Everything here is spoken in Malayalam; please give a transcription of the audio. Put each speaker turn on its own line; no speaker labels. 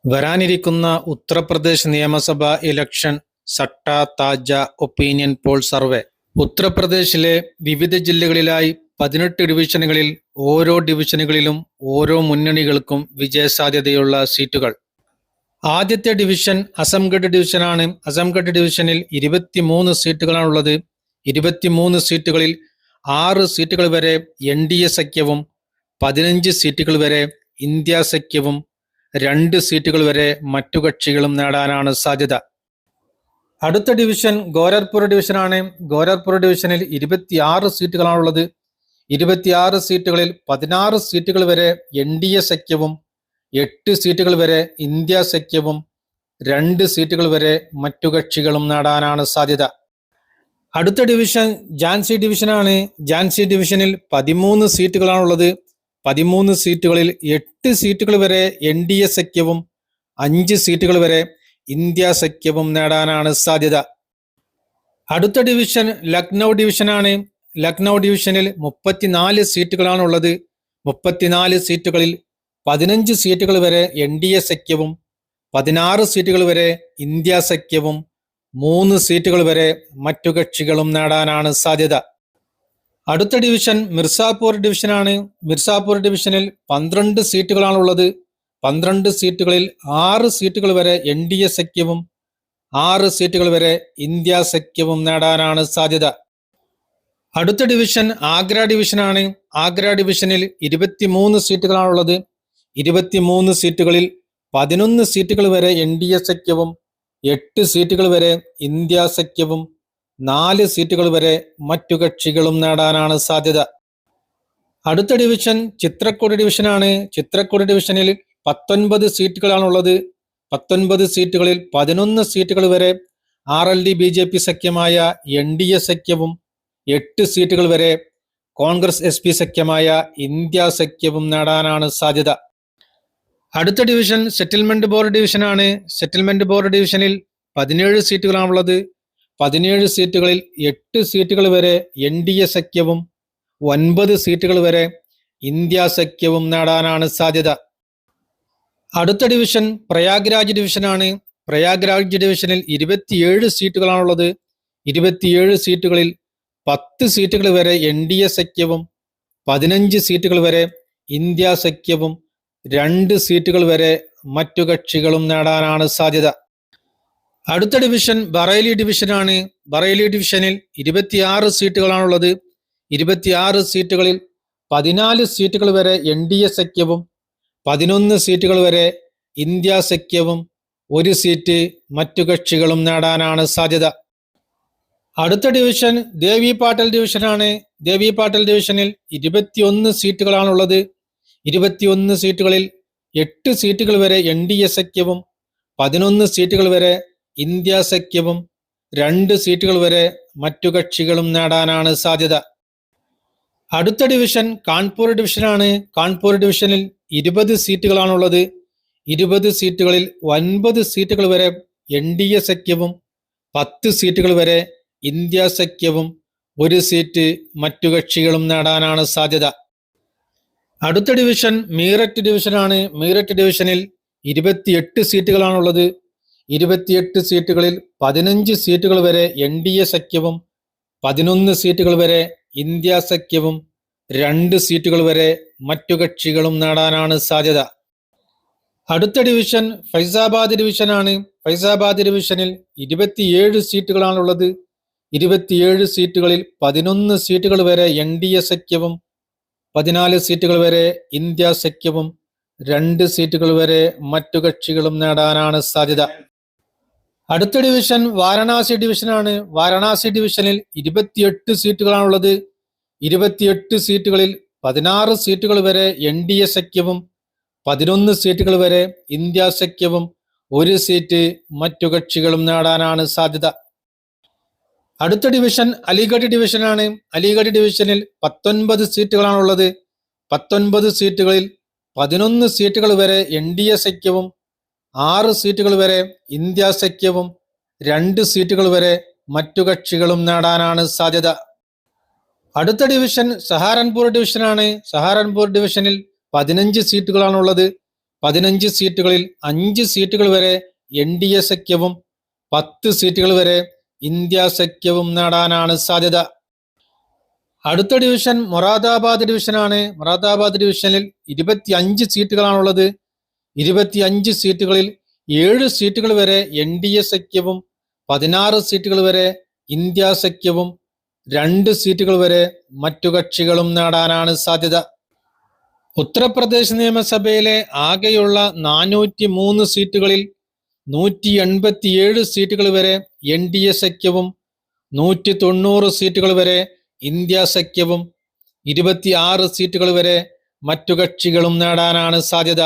വരാനിരിക്കുന്ന ഉത്തർപ്രദേശ് നിയമസഭാ ഇലക്ഷൻ സട്ട താജ ഒപ്പീനിയൻ പോൾ സർവേ. ഉത്തർപ്രദേശിലെ വിവിധ ജില്ലകളിലായി 18 ഡിവിഷനുകളിൽ ഓരോ ഡിവിഷനുകളിലും ഓരോ മുന്നണികൾക്കും വിജയസാധ്യതയുള്ള സീറ്റുകൾ. ആദ്യത്തെ ഡിവിഷൻ അസംഗഡ് ഡിവിഷനാണ്. അസംഗഡ് ഡിവിഷനിൽ 23 സീറ്റുകളാണുള്ളത്. 23 സീറ്റുകളിൽ 6 സീറ്റുകൾ വരെ NDA സഖ്യവും 15 സീറ്റുകൾ വരെ ഇന്ത്യ സഖ്യവും 2 സീറ്റുകൾ വരെ മറ്റു കക്ഷികളും നേടാനാണ് സാധ്യത. അടുത്ത ഡിവിഷൻ ഗോരഖ്പൂർ ഡിവിഷനാണ്. ഗോരഖ്പൂർ ഡിവിഷനിൽ 26 സീറ്റുകളാണുള്ളത്. 26 സീറ്റുകളിൽ 16 സീറ്റുകൾ വരെ NDA സഖ്യവും 8 സീറ്റുകൾ വരെ ഇന്ത്യ സഖ്യവും 2 സീറ്റുകൾ വരെ മറ്റു കക്ഷികളും നേടാനാണ് സാധ്യത. അടുത്ത ഡിവിഷൻ ഝാൻസി ഡിവിഷനാണ്. ഝാൻസി ഡിവിഷനിൽ 13 സീറ്റുകളാണുള്ളത്. 13 സീറ്റുകളിൽ 8 സീറ്റുകൾ വരെ NDA സഖ്യവും 5 സീറ്റുകൾ വരെ ഇന്ത്യ സഖ്യവും നേടാനാണ് സാധ്യത. അടുത്ത ഡിവിഷൻ ലക്നൗ ഡിവിഷനാണ്. ലക്നൗ ഡിവിഷനിൽ 34 സീറ്റുകളാണുള്ളത്. 34 സീറ്റുകളിൽ 15 സീറ്റുകൾ വരെ NDA സഖ്യവും 16 സീറ്റുകൾ വരെ ഇന്ത്യ സഖ്യവും 3 സീറ്റുകൾ വരെ മറ്റു കക്ഷികളും നേടാനാണ് സാധ്യത. അടുത്ത ഡിവിഷൻ മിർസാപൂർ ഡിവിഷനാണ്. മിർസാപൂർ ഡിവിഷനിൽ 12 സീറ്റുകളാണുള്ളത്. 12 സീറ്റുകളിൽ 6 സീറ്റുകൾ വരെ NDA സഖ്യവും 6 സീറ്റുകൾ വരെ ഇന്ത്യ സഖ്യവും നേടാനാണ് സാധ്യത. അടുത്ത ഡിവിഷൻ ആഗ്ര ഡിവിഷനാണ്. ആഗ്ര ഡിവിഷനിൽ 23 സീറ്റുകളാണുള്ളത്. 23 സീറ്റുകളിൽ 11 സീറ്റുകൾ വരെ NDA സഖ്യവും 8 സീറ്റുകൾ വരെ ഇന്ത്യ സഖ്യവും 4 സീറ്റുകൾ വരെ മറ്റു കക്ഷികളും നേടാനാണ് സാധ്യത. അടുത്ത ഡിവിഷൻ ചിത്രക്കൂട് ഡിവിഷനാണ്. ചിത്രക്കൂട് ഡിവിഷനിൽ 19 സീറ്റുകളാണുള്ളത്. 19 സീറ്റുകളിൽ 11 സീറ്റുകൾ വരെ RLD BJP സഖ്യമായ NDA സഖ്യവും 8 സീറ്റുകൾ വരെ കോൺഗ്രസ് SP സഖ്യമായ ഇന്ത്യ സഖ്യവും നേടാനാണ് സാധ്യത. അടുത്ത ഡിവിഷൻ സെറ്റിൽമെന്റ് ബോർഡ് ഡിവിഷനാണ്. സെറ്റിൽമെന്റ് ബോർഡ് ഡിവിഷനിൽ 17 സീറ്റുകളാണുള്ളത്. 17 സീറ്റുകളിൽ 8 സീറ്റുകൾ വരെ NDA സഖ്യവും 9 സീറ്റുകൾ വരെ ഇന്ത്യ സഖ്യവും നേടാനാണ് സാധ്യത. അടുത്ത ഡിവിഷൻ പ്രയാഗ്രാജ് ഡിവിഷനാണ്. പ്രയാഗ്രാജ് ഡിവിഷനിൽ 27 സീറ്റുകളാണുള്ളത്. 27 സീറ്റുകളിൽ 10 സീറ്റുകൾ വരെ NDA സഖ്യവും 15 സീറ്റുകൾ വരെ ഇന്ത്യ സഖ്യവും 2 സീറ്റുകൾ വരെ മറ്റു കക്ഷികളും നേടാനാണ് സാധ്യത. അടുത്ത ഡിവിഷൻ ബറേലി ഡിവിഷനാണ്. ബറേലി ഡിവിഷനിൽ 26 സീറ്റുകളാണുള്ളത്. 26 സീറ്റുകളിൽ 14 സീറ്റുകൾ വരെ NDA സഖ്യവും 11 സീറ്റുകൾ വരെ ഇന്ത്യ സഖ്യവും 1 സീറ്റ് മറ്റു കക്ഷികളും നേടാനാണ് സാധ്യത. അടുത്ത ഡിവിഷൻ ദേവി പാട്ടൽ ഡിവിഷനാണ്. ദേവി പാട്ടൽ ഡിവിഷനിൽ 21 സീറ്റുകളാണുള്ളത്. 21 സീറ്റുകളിൽ 8 സീറ്റുകൾ വരെ NDA സഖ്യവും 11 സീറ്റുകൾ വരെ ഇന്ത്യ സഖ്യവും 2 സീറ്റുകൾ വരെ മറ്റു കക്ഷികളും നേടാനാണ് സാധ്യത. അടുത്ത ഡിവിഷൻ കാൺപൂർ ഡിവിഷനാണ്. കാൺപൂർ ഡിവിഷനിൽ 20 സീറ്റുകളാണുള്ളത്. 20 സീറ്റുകളിൽ 9 സീറ്റുകൾ വരെ NDA സഖ്യവും 10 സീറ്റുകൾ വരെ ഇന്ത്യ സഖ്യവും 1 സീറ്റ് മറ്റു കക്ഷികളും നേടാനാണ് സാധ്യത. അടുത്ത ഡിവിഷൻ മീററ്റ് ഡിവിഷനാണ്. മീററ്റ് ഡിവിഷനിൽ 28 സീറ്റുകളാണുള്ളത്. 28 സീറ്റുകളിൽ 15 സീറ്റുകൾ വരെ NDA സഖ്യവും 11 സീറ്റുകൾ വരെ ഇന്ത്യ സഖ്യവും 2 സീറ്റുകൾ വരെ മറ്റു കക്ഷികളും നേടാനാണ് സാധ്യത. അടുത്ത ഡിവിഷൻ ഫൈസാബാദ് ഡിവിഷനാണ്. ഫൈസാബാദ് ഡിവിഷനിൽ 27 സീറ്റുകളാണുള്ളത്. 27 സീറ്റുകളിൽ 11 സീറ്റുകൾ വരെ NDA സഖ്യവും 14 സീറ്റുകൾ വരെ ഇന്ത്യ സഖ്യവും 2 സീറ്റുകൾ വരെ മറ്റു കക്ഷികളും നേടാനാണ് സാധ്യത. അടുത്ത ഡിവിഷൻ വാരണാസി ഡിവിഷനാണ്. വാരണാസി ഡിവിഷനിൽ 28 സീറ്റുകളാണുള്ളത്. 28 സീറ്റുകളിൽ 16 സീറ്റുകൾ വരെ NDA സഖ്യവും 11 സീറ്റുകൾ വരെ ഇന്ത്യ സഖ്യവും 1 സീറ്റ് മറ്റു കക്ഷികളും നേടാനാണ് സാധ്യത. അടുത്ത ഡിവിഷൻ അലിഗഡ് ഡിവിഷനാണ്. അലിഗഡ് ഡിവിഷനിൽ 19 സീറ്റുകളാണുള്ളത്. 19 സീറ്റുകളിൽ 11 സീറ്റുകൾ വരെ NDA സഖ്യവും 6 സീറ്റുകൾ വരെ ഇന്ത്യ സഖ്യവും 2 സീറ്റുകൾ വരെ മറ്റു കക്ഷികളും നേടാനാണ് സാധ്യത. അടുത്ത ഡിവിഷൻ സഹാരൻപൂർ ഡിവിഷനാണ്. സഹാരൻപൂർ ഡിവിഷനിൽ 15 സീറ്റുകളാണുള്ളത്. 15 സീറ്റുകളിൽ 5 സീറ്റുകൾ വരെ NDA സഖ്യവും 10 സീറ്റുകൾ വരെ ഇന്ത്യ സഖ്യവും നേടാനാണ് സാധ്യത. അടുത്ത ഡിവിഷൻ മൊറാദാബാദ് ഡിവിഷനാണ്. മൊറാദാബാദ് ഡിവിഷനിൽ 25 സീറ്റുകളാണുള്ളത്. 25 സീറ്റുകളിൽ 7 സീറ്റുകൾ വരെ NDA സഖ്യവും 16 സീറ്റുകൾ വരെ ഇന്ത്യ സഖ്യവും 2 സീറ്റുകൾ വരെ മറ്റു കക്ഷികളും നേടാനാണ് സാധ്യത. ഉത്തർപ്രദേശ് നിയമസഭയിലെ ആകെയുള്ള 403 സീറ്റുകളിൽ 187 സീറ്റുകൾ വരെ NDA സഖ്യവും 190 സീറ്റുകൾ വരെ ഇന്ത്യ സഖ്യവും 26 സീറ്റുകൾ വരെ മറ്റു കക്ഷികളും നേടാനാണ് സാധ്യത.